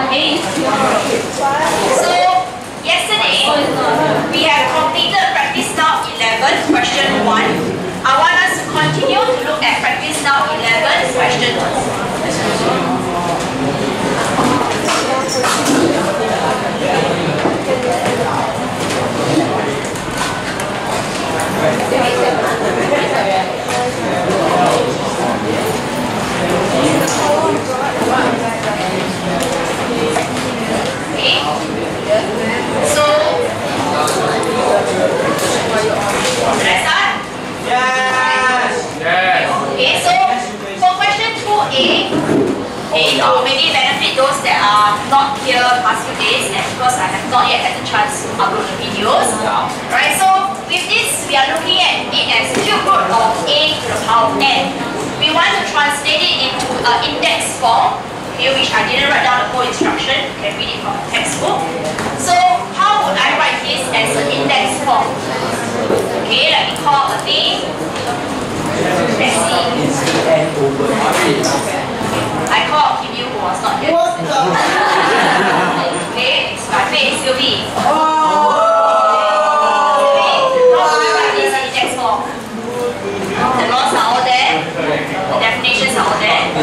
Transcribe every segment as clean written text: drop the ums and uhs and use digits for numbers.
Okay? So, yesterday, we have completed practice now 11, question 1. I want us to continue to look at practice now 11, question 2. Maybe benefit those that are not here past few days, and because I have not yet had the chance to upload the videos. Right, so with this we are looking at it as cube root of a to the power of n. We want to translate it into an index form, okay, which I didn't write down the whole instruction, you can read it from the textbook. So how would I write this as an index form? Okay, let me call a name. Let's see. I called Kim Yu who was not here. Okay, my face will be. How do I write this in index form? The laws are all there, the definitions are all there.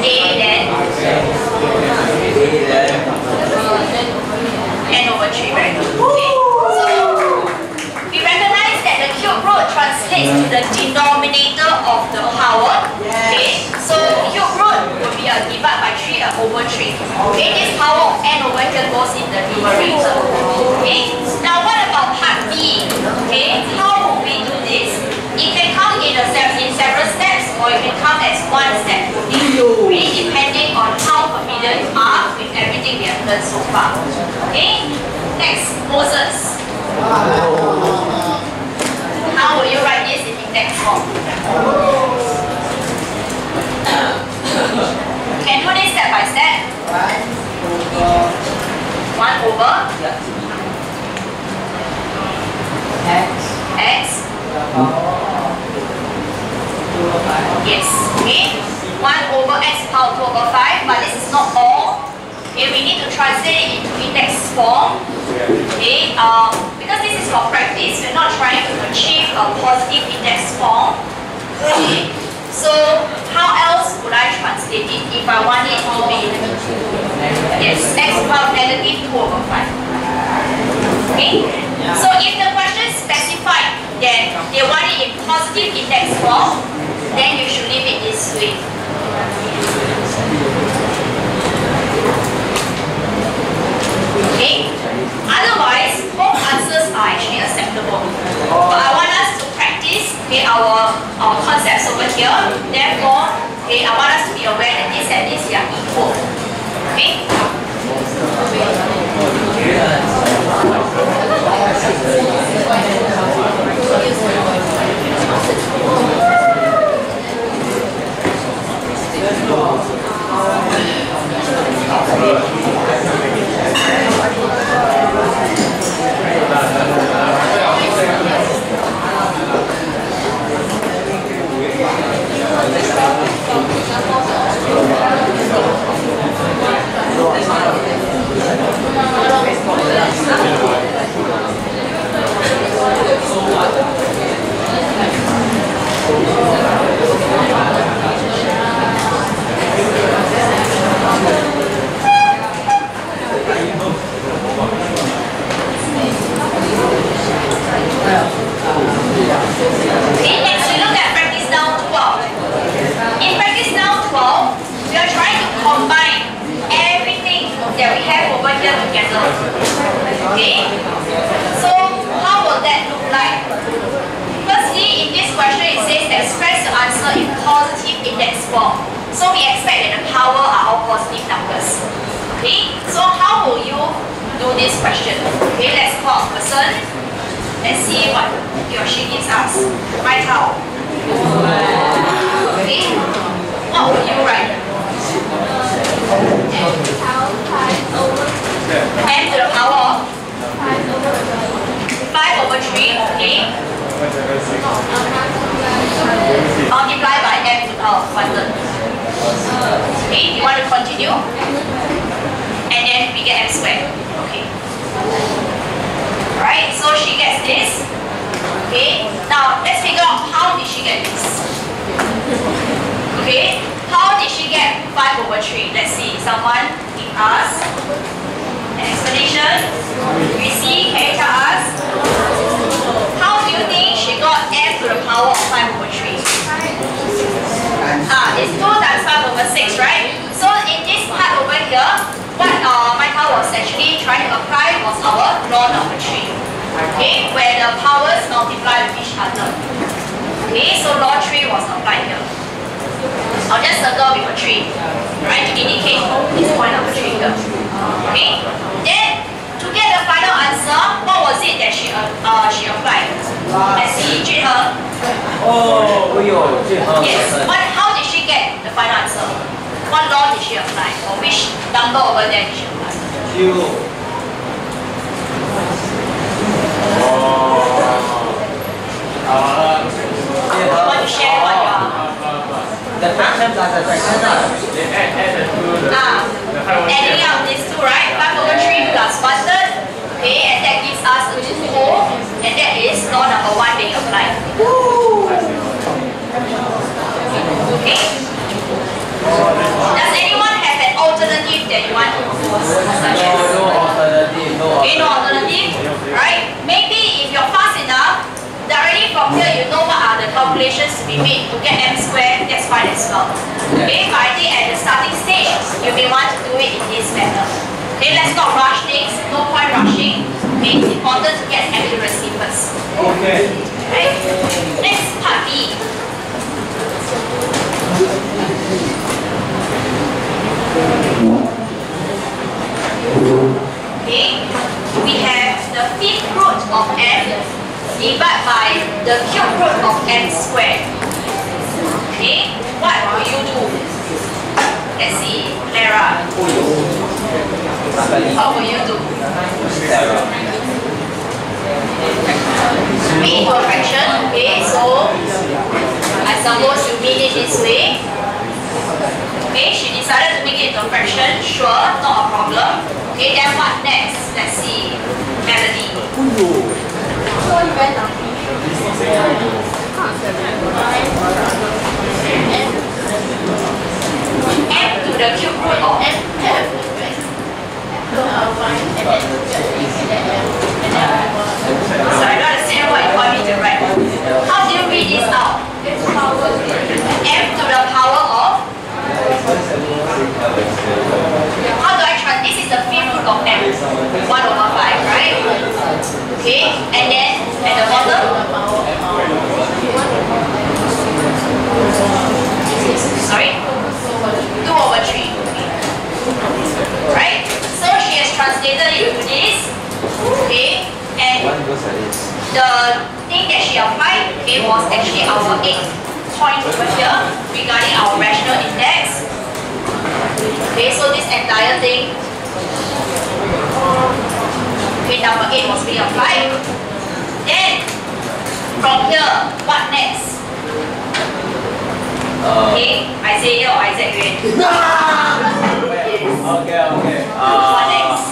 A then n over 3, very good. Okay, so we recognize that the cube root translates to the denominator of the power. Okay, so cube root will be a divide by 3 over 3. Okay, this power of n over here goes in the numerator. Okay, now what about part B? Okay, how will we do this? It can come in several steps, or it can come as one step. Really depending on how familiar you are with everything we have learned so far. Okay, next, Moses. How will you write this in index form? Can do this step by step. 1 over x. Yes. Okay. 1 over x power 2 over 5, but this is not all. Okay, we need to translate it into index form. Okay, because this is for practice, we're not trying to achieve a positive index form. Okay, so how else would I translate it if I want it to be, yes, x power negative 2 over 5. Okay, so if the question specified that they want it in positive index form, then you should leave it this way. Okay? Otherwise, both answers are actually acceptable. But I want us to practice, okay, our concepts over here. Therefore, okay, I want us to be aware that this and this are equal. Okay? Okay, so how will that look like? Firstly, in this question it says express the answer in positive index form. So we expect that the power are all positive numbers. Okay, so how will you do this question? Okay, let's call a person. Let's see what he or she gives us. Write out. Okay, what would you write? n to the power of 5 over 3, okay? Multiply by m to the power of 1/3. Okay, you Now, let's figure out how did she get this. Okay, how did she get 5/3? Let's see, someone give us an explanation. We see, can you tell us? How do you think she got m to the power of 5/3? It's 2 times 5/6, right? So in this part over here, what Michael was actually trying to apply was our law number 3. Okay, where the powers multiply with each other. Okay, so law 3 was applied here. I'll just circle with a 3, right, to indicate this point number 3 here. Okay, then to get the final answer, what was it that she applied? Let's see, Junheng. Yes. How did she get the final answer? What law did she apply? Or which number over there did she apply? Q. Want to share what you are? The fraction plus the fraction. Adding up these two, right? 5/3 plus 1/3. Okay, and that gives us a 2 whole, and that is law number 1 being applied. Okay. Does anyone have an alternative that you want to suggest? No alternative. Okay, no alternative. Right? Maybe if you're fast enough, directly from here you know what are the calculations to be made to get m squared. That's fine as well. Okay, but I think at the starting stage, you may want to do it in this manner. Okay, let's not rush things. No point rushing. Okay, it's important to get accuracy first. Okay. Right? Next, part B. Okay, we have the 5th root of m divided by the cube root of m squared. Okay, what will you do? Let's see, Clara. What will you do? Make it into a fraction. Okay, so I suppose you mean it this way. Okay, she decided to make it into a fraction. Sure, not a problem. Okay, then what next? Let's see. Melody. M to the cube root of m. So I don't understand what you want me to write. How do you read this out? M to the power of. How do I translate? This is the 5th root of m. 1/5, right? Okay, and then at the bottom. Sorry? 2/3. Right? So she has translated it to this. Okay, and the thing that she applied, okay, was actually our 8th point over here regarding our rational index. Okay, so this entire thing, okay, number 8 was being applied. Then from here, what next? Okay, Isaiah or Isaac Yuan? Yes. Okay. What next?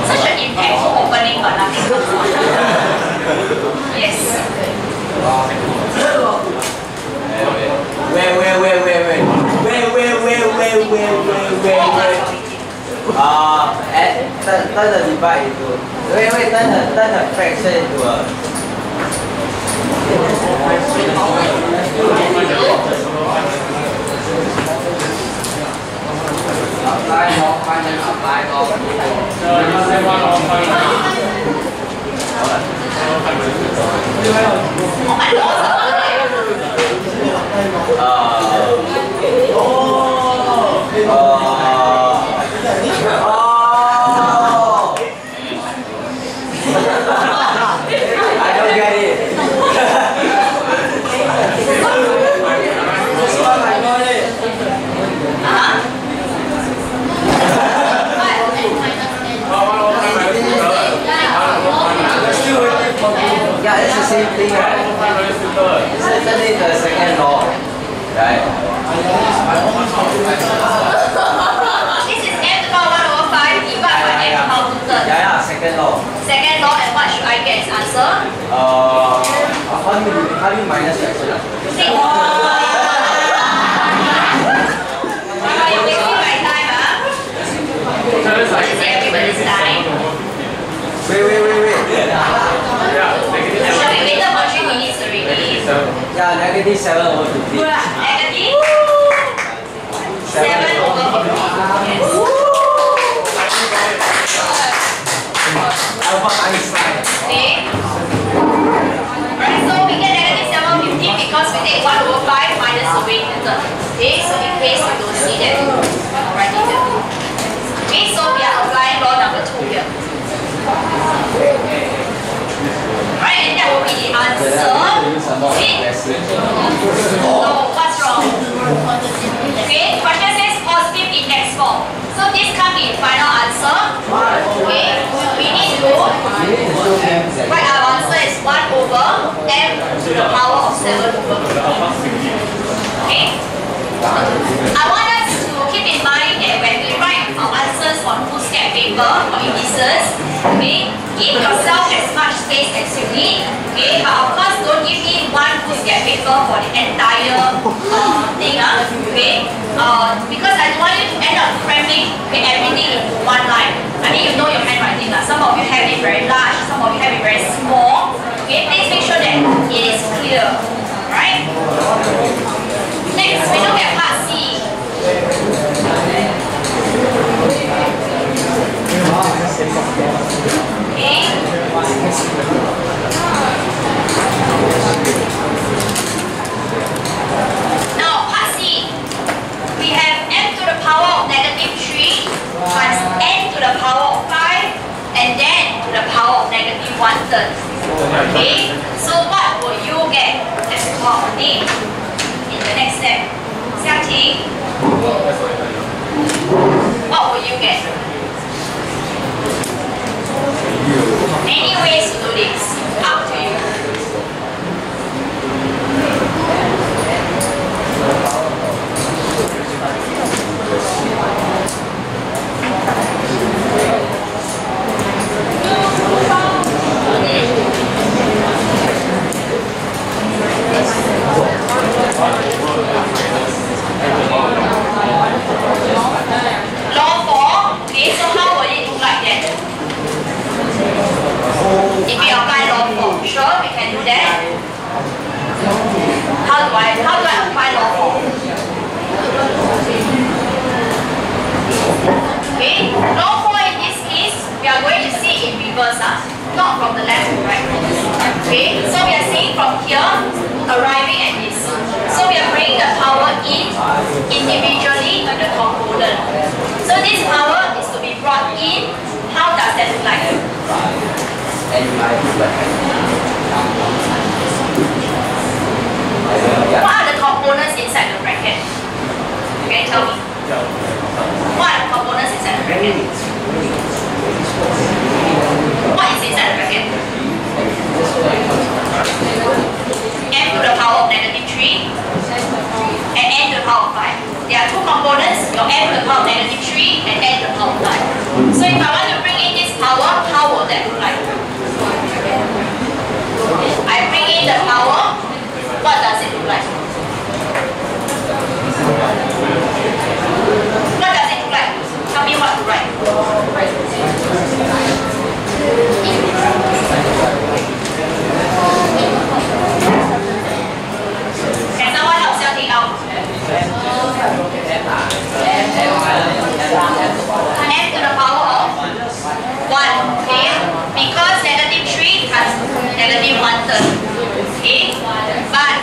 Such an impactful opening, but nothing comes out. Yes. Turn the divide into. Turn the fraction into a. I don't get it. Yeah, it's the same thing, right? It's certainly the second law, right? This is m to the power 1/5 divided second law. Second law, and what should I get as answer? How do you minus fraction? 6. You're wasting my time, huh? This is everybody's time. Wait. Shall we wait for 3 minutes already? Yeah, negative 7 over 50. Negative 7 over 50. Yes. Albert Einstein. Okay. Alright, so we get negative 7 over 50 because we take 1 over 5 minus the weight method. Okay, so in case you don't see that, I'll write it there. Okay, so we are applying law number 2 here. Alright, and that will be the answer. No, what's wrong? Okay, question says positive index form. So this can't be the final answer. Okay, we need to write our answer is 1 over m to the power of 7 over 50. Okay? I want us to keep in mind that when we write our answers on foolscap paper or indices, okay, give yourself as much space as you need, okay, but of course don't give me one foolscap paper for the entire thing, okay, because I don't want you to end up cramming everything into one line. I mean, you know your handwriting, some of you have it very large, some of you have it very small, okay, please make sure that it is clear, right? Next, we look at part C. Okay. Now, part C. We have m to the power of negative 3 times n to the power of 5 and then to the power of negative 1/3. Okay. So what will you get as a coordinate in the next step? Xiaoqing, what will you get? Many ways to do this. Up to you. Law 4. Okay, so how will it look like then? If we apply law 4, sure, we can do that. How do I apply law 4? Okay, law 4 in this case, we are going to see in reverse, not from the left to right. Okay, so we are seeing from here, arriving at this. So we are bringing the power in individually to the component. So this power is to be brought in. How does that look like? What are the components inside the bracket? Can you tell me? What are the components inside the bracket? What is inside the bracket? M to the power of negative 3 and n to the power of 5. There are two components, your m to the power of negative 3 and n to the power of 5. So if I want to bring in this power, how will that look like? I bring in the power, what does it look like? What does it look like? Tell me what to write. Can someone help something out? M to the power of 1, okay? Because negative 3 has negative 1/3, okay? But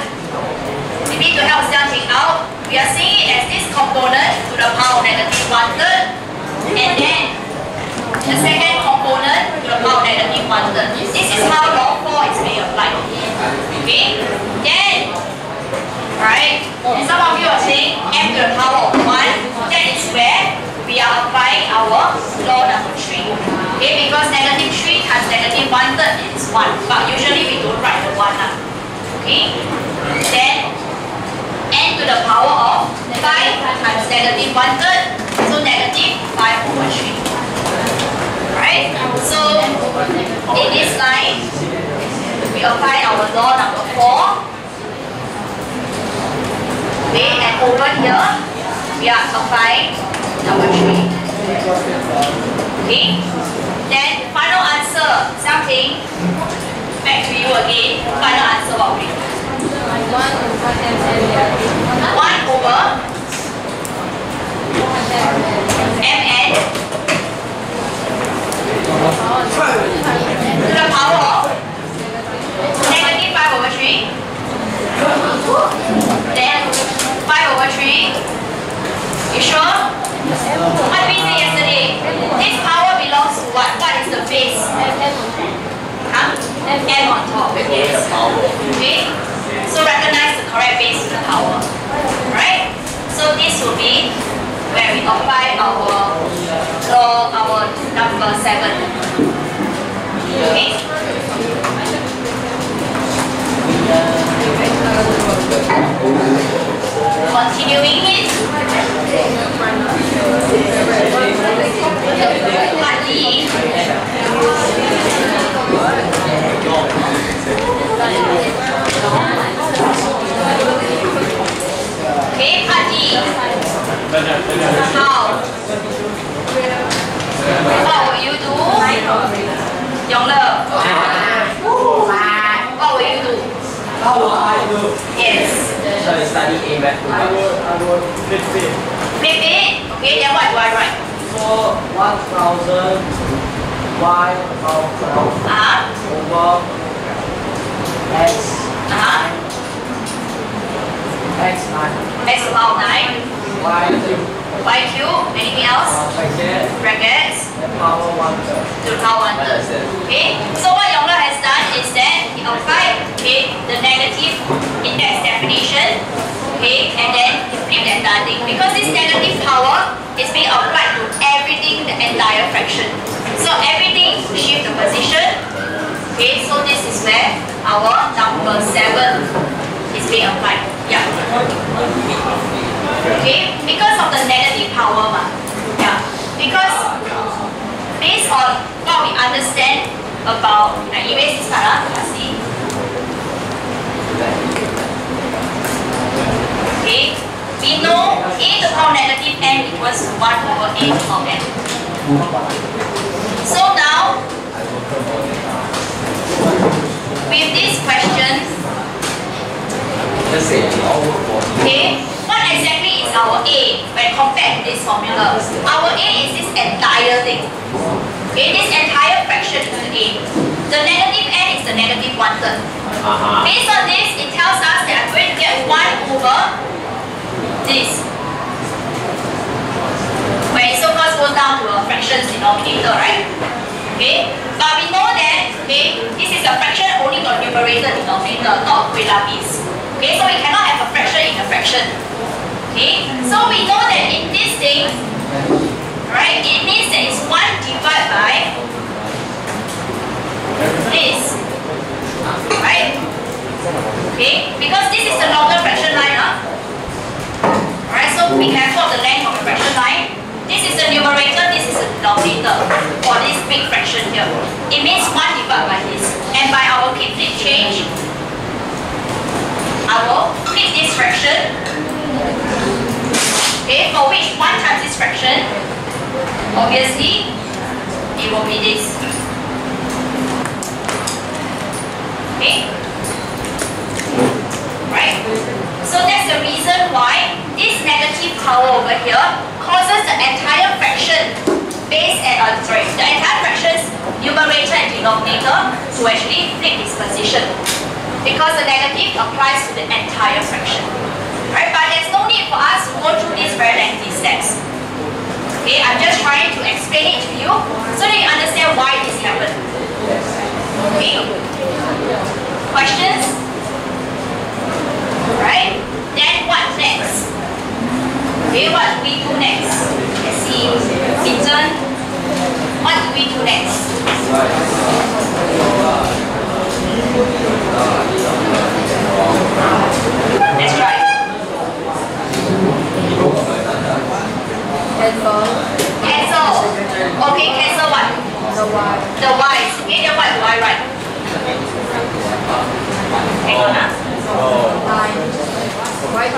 we need to help something out. We are seeing it as this component to the power of negative 1/3 and then the second component to the power of negative 1/3. This is how law 4 is being applied. Okay? Then, right? And some of you are saying m to the power of 1. That is where we are applying our law number 3. Okay? Because negative 3 times negative 1/3 is 1. But usually we don't write the 1 now. Okay? Then n to the power of 5 times negative 1/3. So negative 5 over 3. Right? So in this line, we apply our law number 4. Okay, and over here, we are applying number 3. Okay, then final answer, something back to you again. Final answer, what will it be? 1 over mn to the power of negative 5 over 3. Then 5 over 3. You sure? What did we say yesterday? This power belongs to what? What is the base? Huh? M on top. Yes. Okay? So recognize the correct base to the power. Right? So this will be where we apply our law, our number 7. Okay? Continuing it. Part D. Okay, part D. How? What will you do? Yong'le. What will you do? Yes. So you study A back to back. Flip it. Okay, then what do I write? So 1000 y about 12 over x x 9 X about 9. y cube Y cube. Anything else? Brackets. the power 1 To the power 1/3. Okay. So what Yong'le has done is that he applied the negative index definition. Okay, and then he flipped the entire thing. Because this negative power is being applied to everything, the entire fraction. So everything shift the position. Okay, so this is where our number 7 is being applied. Yeah. Okay, because of the negative power. Yeah. Because based on what we understand about, erase this part, see. Okay, we know a to the power negative n equals 1 over a to the power n. So now, with this question, okay, what exactly is our a when compared to this formula? Our a is this entire thing. Okay, this entire fraction is the a. The negative n is the negative 1/3. Based on this, it tells us that I'm going to get 1 over this. When it so-called goes down to a fractions denominator, right? Okay, but we know that, okay, this is a fraction only got numerator denominator, not Kueh lapis. Okay, so we cannot have a fraction in a fraction. Okay, so we know that in this thing, right, it means that it's 1 divided by this. Right? Okay, because this is the longer fraction line. Alright, so be careful of the length of the fraction line. This is the numerator, this is the denominator for this big fraction here. It means 1 divided by this. And by our flip change, I will flip this fraction. Okay, for which 1 times this fraction, obviously, it will be this. Okay? Right? So that's the reason why this negative power over here causes the entire fraction base and the entire fraction's numerator and denominator to actually flip its position. Because the negative applies to the entire fraction. Right? But there's no need for us to go through these very lengthy steps. Okay, I'm just trying to explain it to you so that you understand why this happened. Okay? Questions? Right? Then what next? Okay, what do we do next? Let's see. Vincent, what do we do next? Let's try. Cancel. Okay, cancel what? The y. Hang on, huh? Y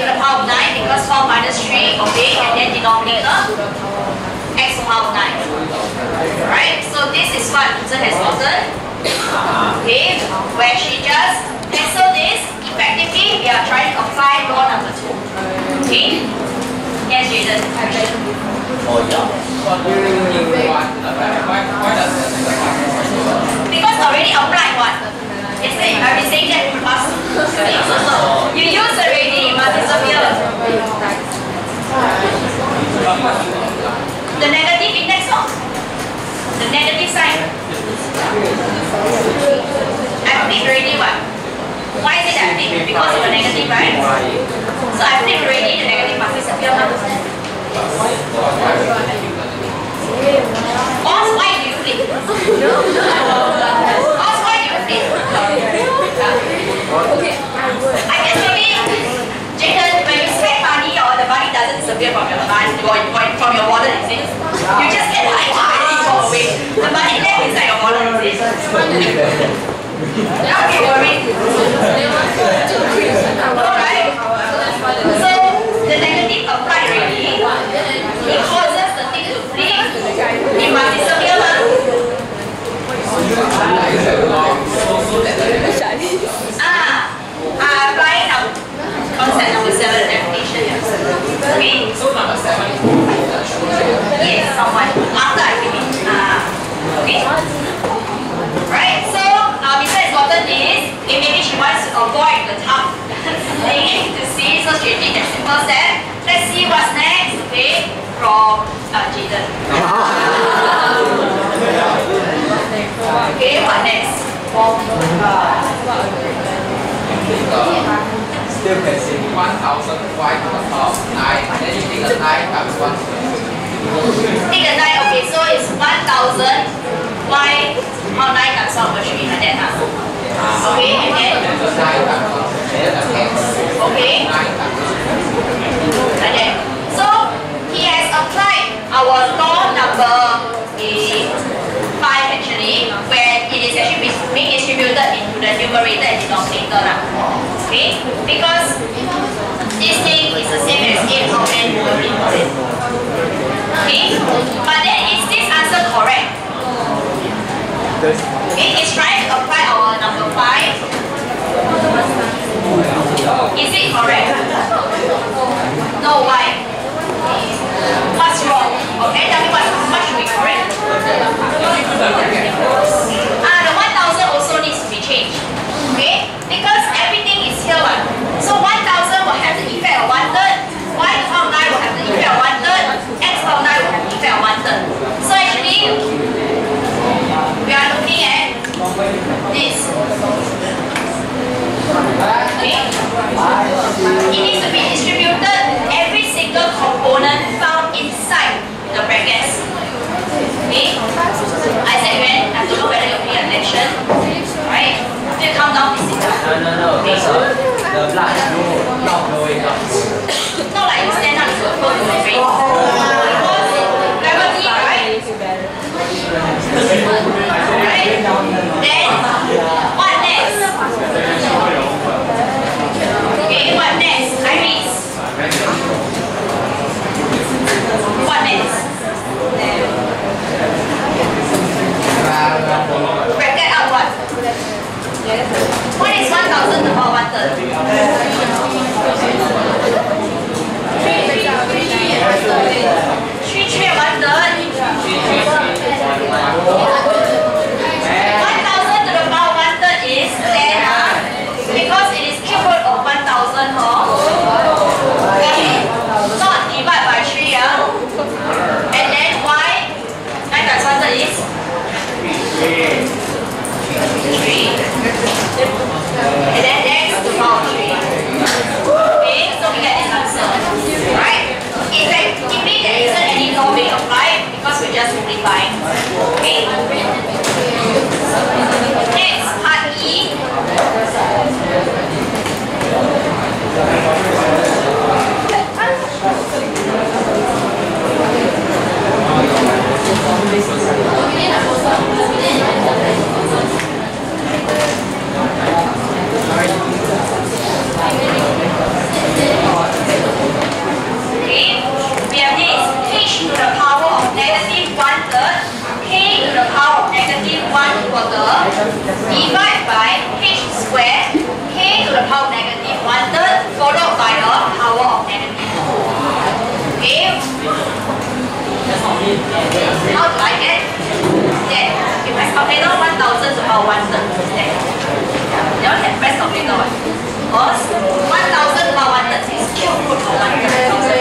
to the power of 9 because 4 minus 3, okay, and then denominator x to the power of 9. Right? So this is what Lisa has gotten. Okay, where she just cancel this. Effectively, we are trying to apply law number 2. Okay? Yes, Jason. Oh yeah. Because already applied what? Yesterday, I've been saying that for the past 2 days. You use already, it must disappear. The negative index, the negative sign. I flipped already what? Why is it that I flipped? Because of the negative, right? So I flipped already, the negative must disappear. Boss, why do you flip? Boss, why do you flip? I guess maybe, Jaden, when you spend money or the money doesn't disappear from your mind, from your wallet, is it? You just get the item and it go away. The money left inside your wallet, is it? Don't be worried. Alright. So the negative applied already. It causes the thing to flip. It must disappear. Applying now concept number 7 definition. Okay. So number 7. Yes, someone. After I finish. Okay. Right. So Lisa has gotten this. Okay, maybe she wants to avoid the tough thing to see. So she did that simple step. Let's see what's next. Okay, from Jaden. Okay, what next? Still can see 1000 y to the power of 9. Then you take the 9 times 1. Take the 9, okay, so it's 1000 y power 9 times 1 over 3, like that, huh? Okay, and then? Okay. Like that. So, he has applied our law number 5 actually, where it is actually being distributed into the numerator and denominator. Okay? Because this thing is the same as 8 power n over 3. Okay? But then is this answer correct? Okay, it's trying to apply our number 5. Is it correct? No, why? What's wrong? Okay, tell me what should be correct. The 1000 also needs to be changed. Okay? Because everything is here. So 1000 will have the effect of 1/3. Y to the power of 9 will have the effect of 1/3. X to the power of 9 will have the effect of 1/3. So actually, we are looking at this. Okay? It needs to be distributed every single component found inside the brackets. Okay? I said when I don't know whether you're paying attention. Right? You count down this thing. No. Okay. The blood not blowing up. Not like you stand up to a phone in the face. Because gravity, right? Right? Then, what next? Okay, what next? Iris. What next? Bracket out what? What is 1000 to the power 1/3? 3 3 1/3. 1000 to the power 1/3 is 10, because it is cube root of 1000, okay? Not divide by 3, and then y 9 times 1/3 is 3. And then x to the power 3. Okay, so we get this answer. Right? Effectively, there isn't any law being applied because we're just simplifying. Okay? Next, part E. divide by h squared k to the power of negative 1/3 followed by the power of negative 2. Okay? How do I get that? If I calculator 1000 to the power 1/3 is that. You all can press calculator one. Or 1000 to the power 1/3 is cube root of 1000.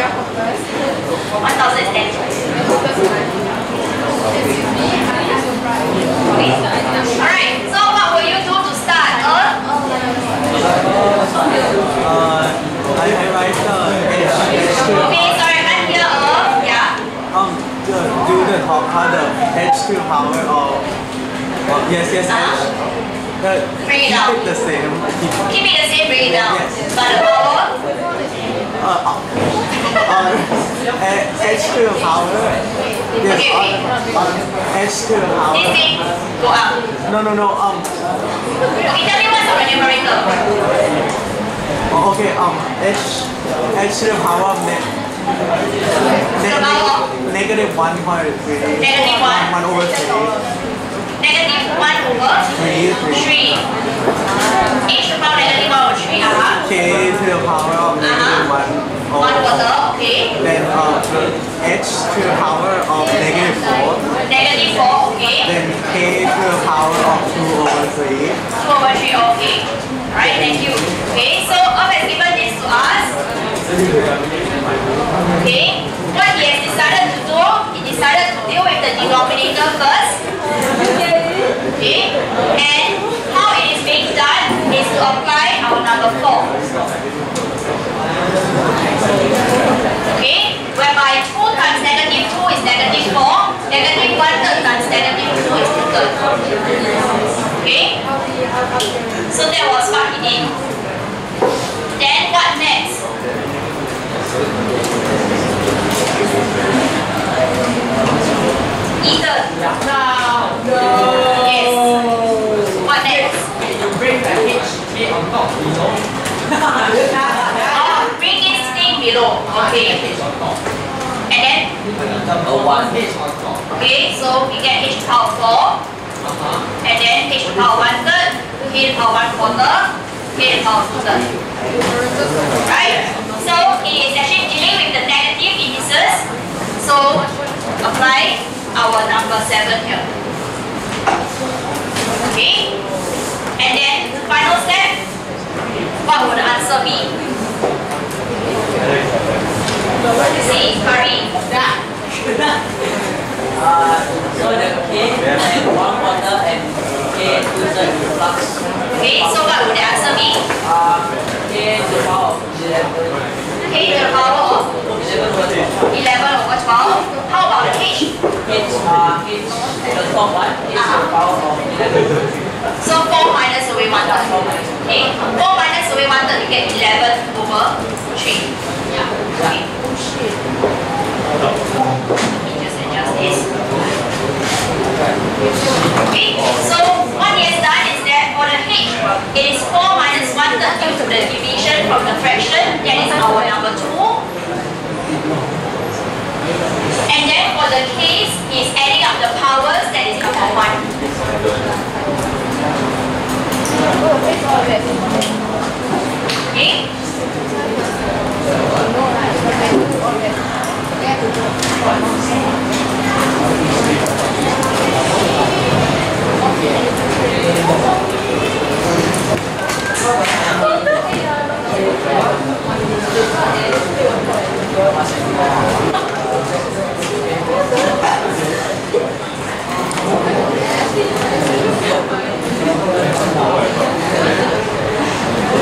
1000 is 10. Okay. Alright, so what will you do to start? I write H. Okay, sorry, I can't hear. Yeah. Do the top part of H to power of yes, H. Bring it Keep down. it the same. Keep it the same, bring it down. Yes. But the power? H to the power. Yes, Okay. on H to the power. This thing go up. No. Okay, tell me what's the numerator. Okay. H to the power of negative 1.3. Negative 1. 1 over 3. Negative 1 over 3. 3. H to the power negative 1 over 3. K to the power of negative 1 1 quarter, okay. Then H to the power of negative 4. Negative 4, okay. Then K to the power of 2 over 3. 2 over 3, okay. Alright, thank you. Okay, so Earth has given this to us. Okay, what he has decided to do, he decided to deal with the denominator first. Okay, and how it is being done is to apply our number 4. Okay, whereby 2 times negative 2 is negative 4, negative 1/3 times negative 2 is 2/3. Okay, so that was what he did. Then what next? Ethan. Yes. What next? Bring the H on top, you know. Oh, bring this thing below. Okay. And then? Number 1 H on top. Okay, so we get h to the power 4. And then h to the power 1/3, k to the power 1/4, k to the power 2/3. Right? So it is actually dealing with the negative indices. So apply our number 7 here. Okay? And then the final step, what would the answer be? See, Kari? So the K and 1/4 and K 2/3 plus. Okay, so what would the answer be? K to the power of 11. K to the power of 11 over 12. 11 over 12. How about the h? H, the top one, H to the power of 11. So 4 minus away 1/3. Okay, 4 minus away 1/3, you get 11 over 3. Okay. Let me just adjust this. Okay, so what he has done is that for the h, it is 4 minus 1/3 due to the division from the fraction, that is our number 2. And then for the k's, he is adding up the powers, that is number 1. Okay?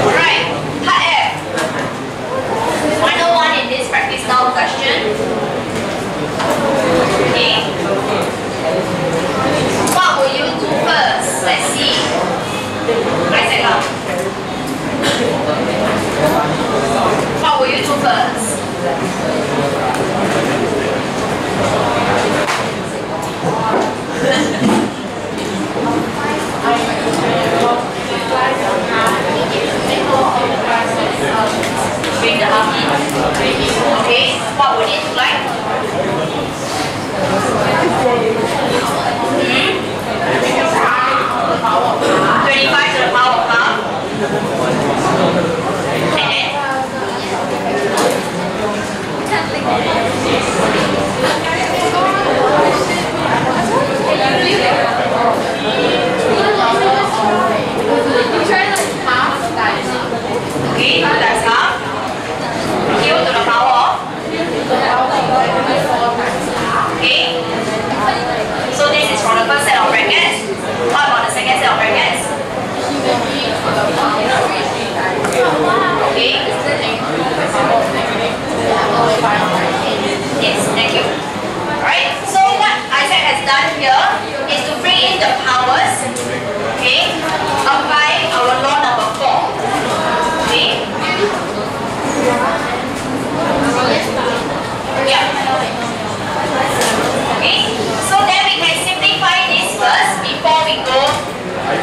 Alright, part F. Final one in this practice now question. Okay. What will you do first? Let's see. Isaac. What will you do first? Bring the half in. Okay, what would it look like?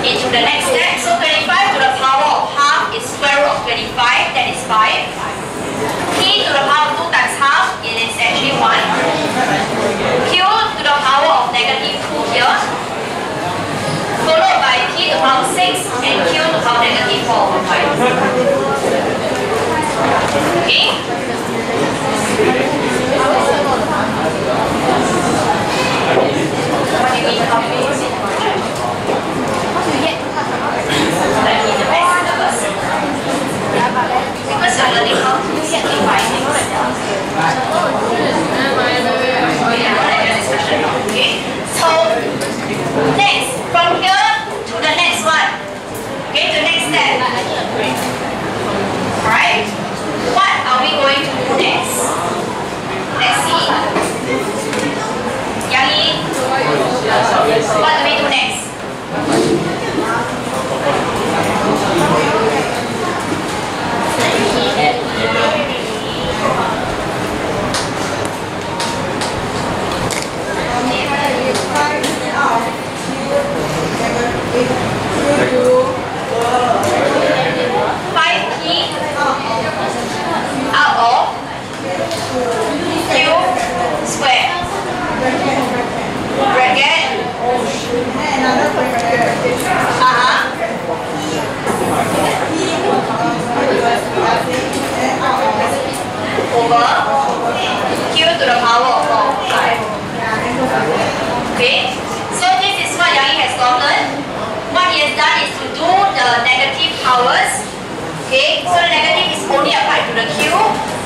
into the next step. So 25 to the power of half is square root of 25, that is 5. P to the power of 2 times half, it is actually 1. Q to the power of negative 2 here, followed by P to the power of 6 and Q to the power of negative 4 over 5. Okay? What do you mean how to use it? Like in the best syllabus. Because you're learning how to simplify things. Okay? So, next, from here to the next one. Okay, to the next step. Alright? What are we going to do next? Let's see. Yangi, what do we do next? 5p out of q square bracket over q to the power of 5. Okay, so this is what Yangi has gotten. What he has done is to do the negative powers. Okay, so the negative is only applied to the q,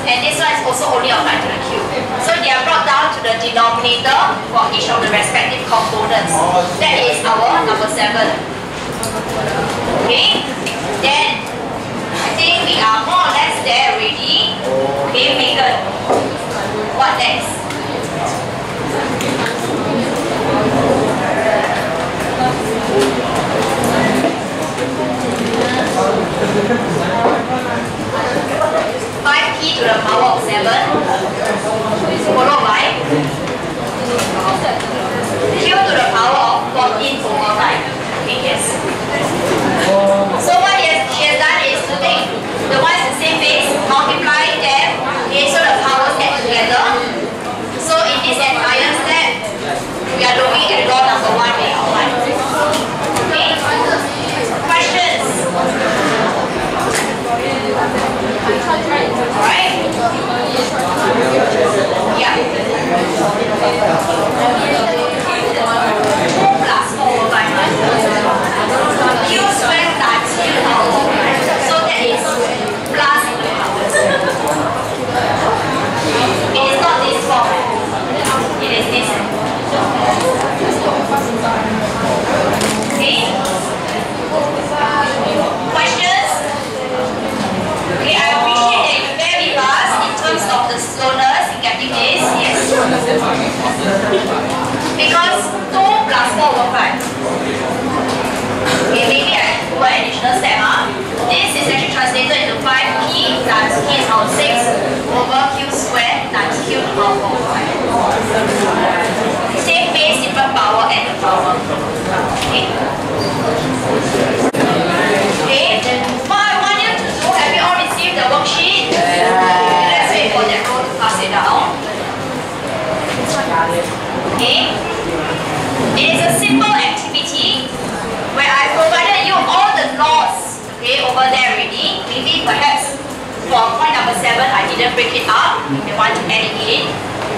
and this one is also only applied to the q. So they are brought down to the denominator for each of the respective components. That is our number 7. Okay, then I think we are more or less there already. Okay, Megan, what next? P to the power of 7 followed by Q to the power of 14 over 5. Okay, yes. So what she has done is to take the ones in the same base, multiply them, okay, so the powers add together. So in this entire step, we are looking at law number 1 in our life. Okay? Questions? Alright? Yeah. 2 plus 4 over 5. Q squared times Q power. So that is plus the powers. It is not this form. It is this. Okay? Questions? Okay, I appreciate that you bear with us in terms of the slowness in getting this. Yes. Because 2 plus 4 over 5. Okay, maybe I do an additional step. This is actually translated into 5p times p is now 6 over q squared times q to the power 4 over 5. Same base, different power, and the power. Okay. Okay. What I want you to do, have you all received the worksheet? Let's wait for that row to pass it down. Okay. It is a simple activity where I provided you all the laws, okay, over there already. Maybe perhaps for point number 7 I didn't break it up. You want to add it in,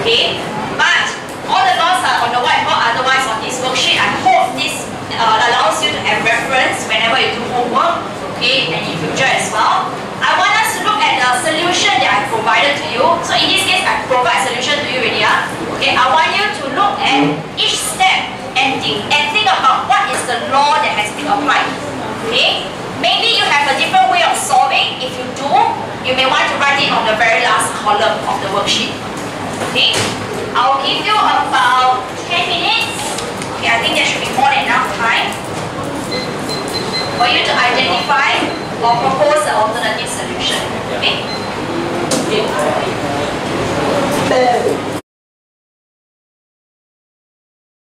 okay. But all the laws are on the whiteboard, otherwise on this worksheet. I hope this allows you to have reference whenever you do homework, okay, and in future as well. I want us to look at the solution that I provided to you. So in this case, I provide a solution to you already. Okay, I want you to look at each step and think about what is the law that has been applied. Okay, maybe you have a different way of solving. If you do, you may want to write it on the very last column of the worksheet. Okay, I'll give you about 10 minutes. Okay, I think there should be more than enough time for you to identify or propose an alternative solution. Okay?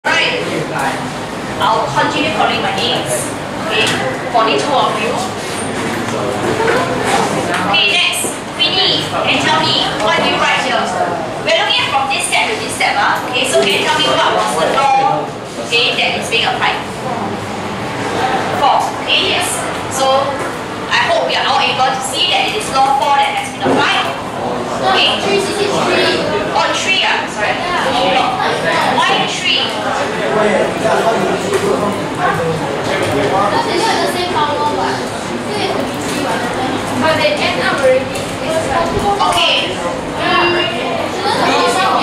Right. I'll continue calling my names. for the two of you. Okay, next, Queenie, can you tell me what do you write here? We're looking at from this step to this step. Okay, so can you tell me what was the law, okay, that is being applied? 4. Okay, yes. So I hope we are all able to see that it is law 4 that has been applied. Okay. 3, 3. Oh, 3. Sorry. Why 3? Because it's not the same power, but they end up already. Okay.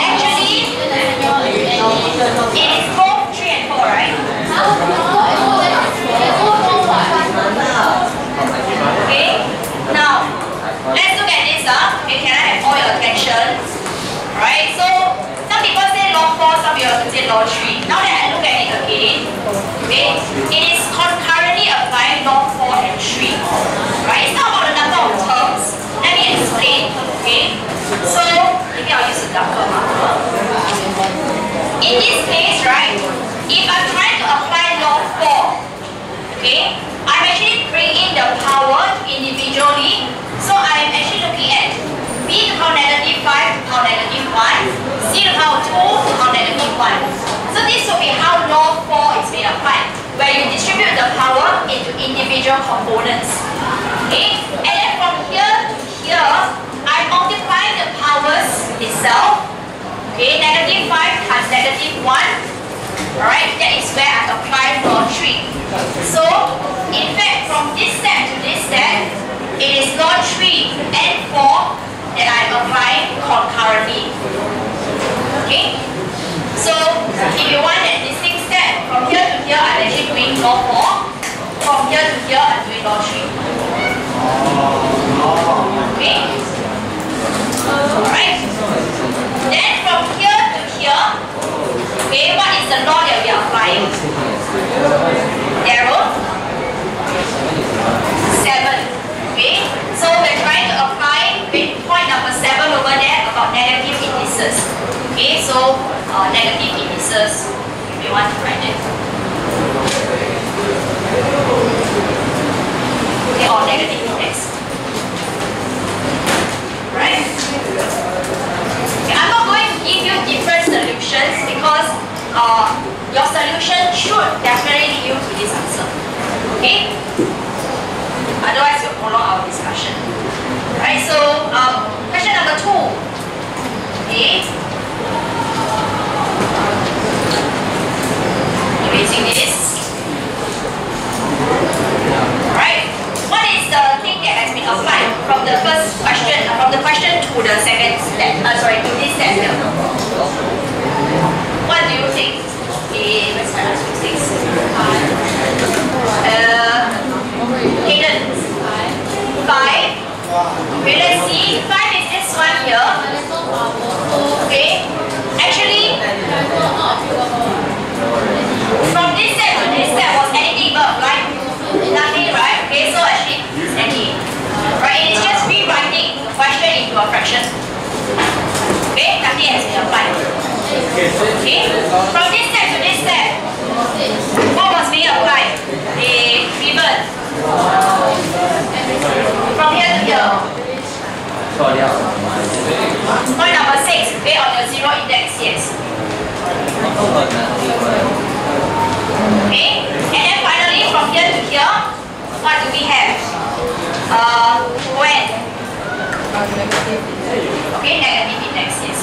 Actually, it is both 3 and 4, right? Okay. Now, let's look at this. Okay, can I have all your attention? Right. So some people say law 4, some people say law 3. Now that I look at it again, okay, it is concurrently applying law 4 and 3. Right. It's not about the number of terms. Let me explain. Okay. So maybe I'll use a darker marker. In this case, right, if I'm trying to apply law 4, okay, I'm actually bringing the power individually. So I'm actually looking at b to the power negative 5 to the power negative 1, c to the power 2 to the power negative 1. So this will be how law 4 is being applied, where you distribute the power into individual components. Okay? And then from here to here, I'm multiplying the powers itself. Okay, negative 5 times negative 1. Alright, that is where I apply law 3. So, in fact, from this step to this step, it is law 3 and 4 that I'm applying concurrently. Okay? So, if you want that distinct step, from here to here, I'm actually doing law 4. From here to here, I'm doing law 3. Okay? Alright? Then from here to here, okay, what is the law that we are applying? Arrow 7. Okay, so we're trying to apply point number 7 over there about negative indices. Okay, so negative indices, if you want to write it. Okay, or negative index. Right? Okay, I'm not going to give you different solutions because your solution should definitely lead you to this answer. Okay? Otherwise, you'll follow our discussion. Right? So, question number 2. Okay? Erasing this. Right? What is the thing that has been applied from the first question, from the question to the second step? To this step here. What do you think? Okay, let's start with 6. Hayden. 5. Okay, let's see. 5 is this one here. Okay. Actually, from this step to this step was anything but applied? Nothing, right? Okay, so actually it's any. Right, it is just rewriting the question into a fraction. Okay, nothing has been applied. Okay, from this step to this step, what was being applied? The ribbon. From here to here. Point number 6, okay, on your 0 index, yes. Okay, and then finally from here to here, what do we have? When? Okay, negative index, yes.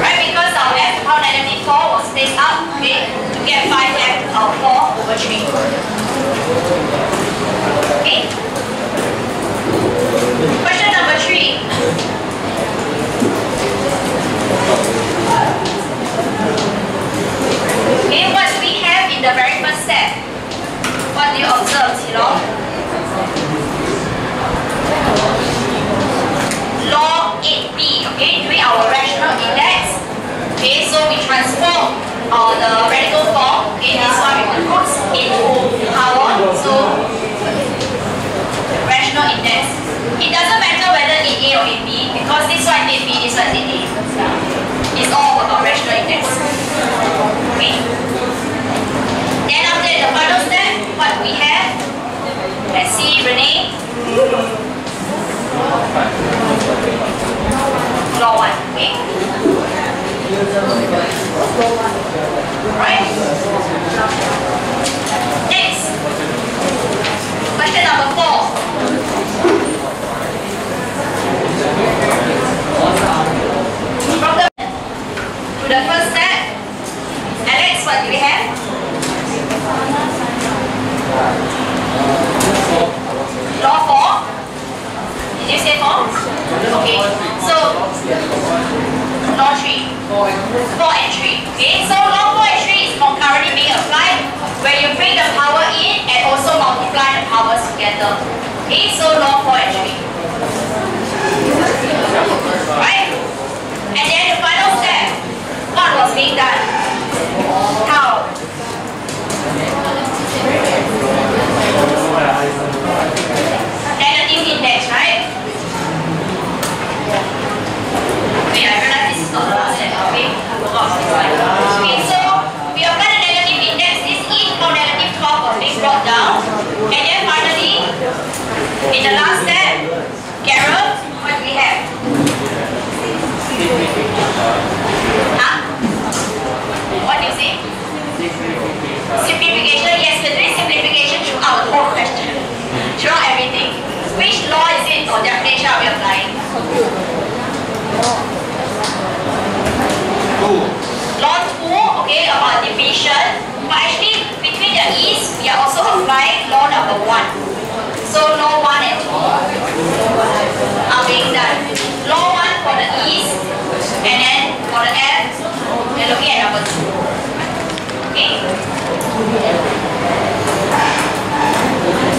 Right, because our f to the power negative 4 was placed up, okay, to get 5f to the power 4 over 3. Okay. Question number 3. Okay, what do we have in the very first step? What do you observe, Silong? Law 8b, okay, doing our rational index. Okay, so we transform the radical form, okay, this one with the roots into power, so rational index. It doesn't matter whether in A or in B, because this one is in B, this one is in A. It's all about rational index. Okay. also multiply the powers together. Okay, so log 4 and 3. Right? And then the final step, what was being done? How? Negative index, right? Wait, I realize this is not the last step. Okay, I forgot this slide. Okay, so we apply the negative index. This e for negative 12 was being brought down. And then finally, in the last step, Carol, what do we have? Huh? What do you say? Simplification. Yes, we're doing simplification throughout the whole question. Throughout everything. Which law is it or definition are we applying? Law 2, okay, about division. But actually, between the e's, we are also applying law number 1. So law 1 and 2 are being done. Law 1 for the e's, and then for the f, we're looking at number 2. Okay.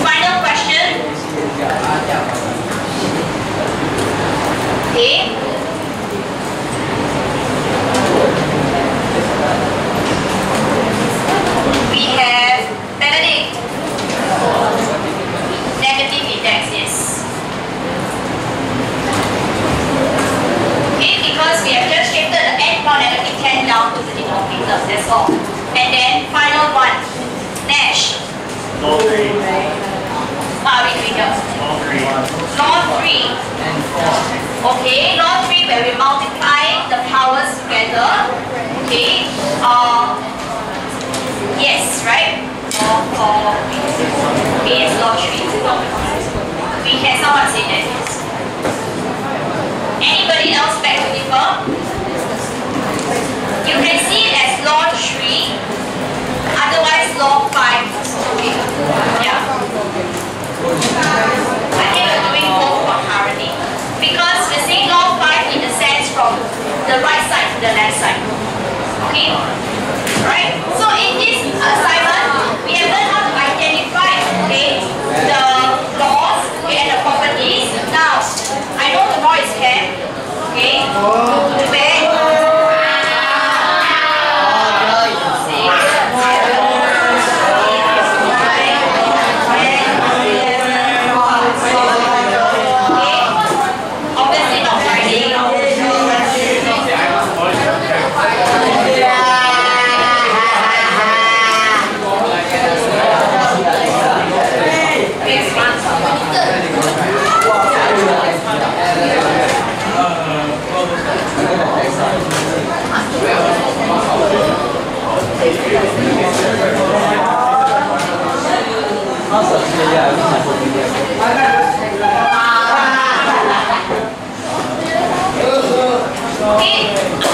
Final question. Okay. We have Benedict. Negative index, yes. Okay, because we have just shifted the n from negative 10 down to the denominator, that's all. And then final one, Nash. Law 3. What are we doing here? Law 3. Law 3. Okay, law 3 where we multiply the powers together. Okay. Yes, right? Okay, it's law 3. We can somewhat say that. Anybody else back to differ? You can see it as law 3, otherwise law 5. Okay. Yeah. I think we're doing both concurrently. Because we're saying law 5 in the sense from the right side to the left side. Okay? Right? So in this assignment, we have learned how to identify, okay, the laws, okay, and the properties. Now, I know the law is camp, okay? Where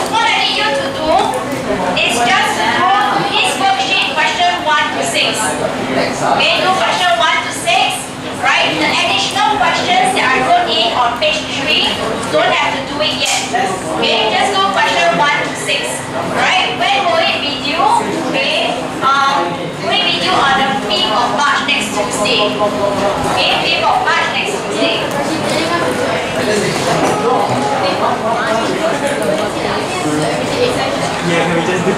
what I need you to do is just do this worksheet question 1 to 6. Okay, do question 1 to 6. Right? The additional questions that I wrote in on page 3, don't have to do it yet. Okay, just do question 1 to 6. Right? When will it be due? Okay, will it be due on the 5th of March next Tuesday? Okay, 5th of March next Tuesday. Yeah, can we just do?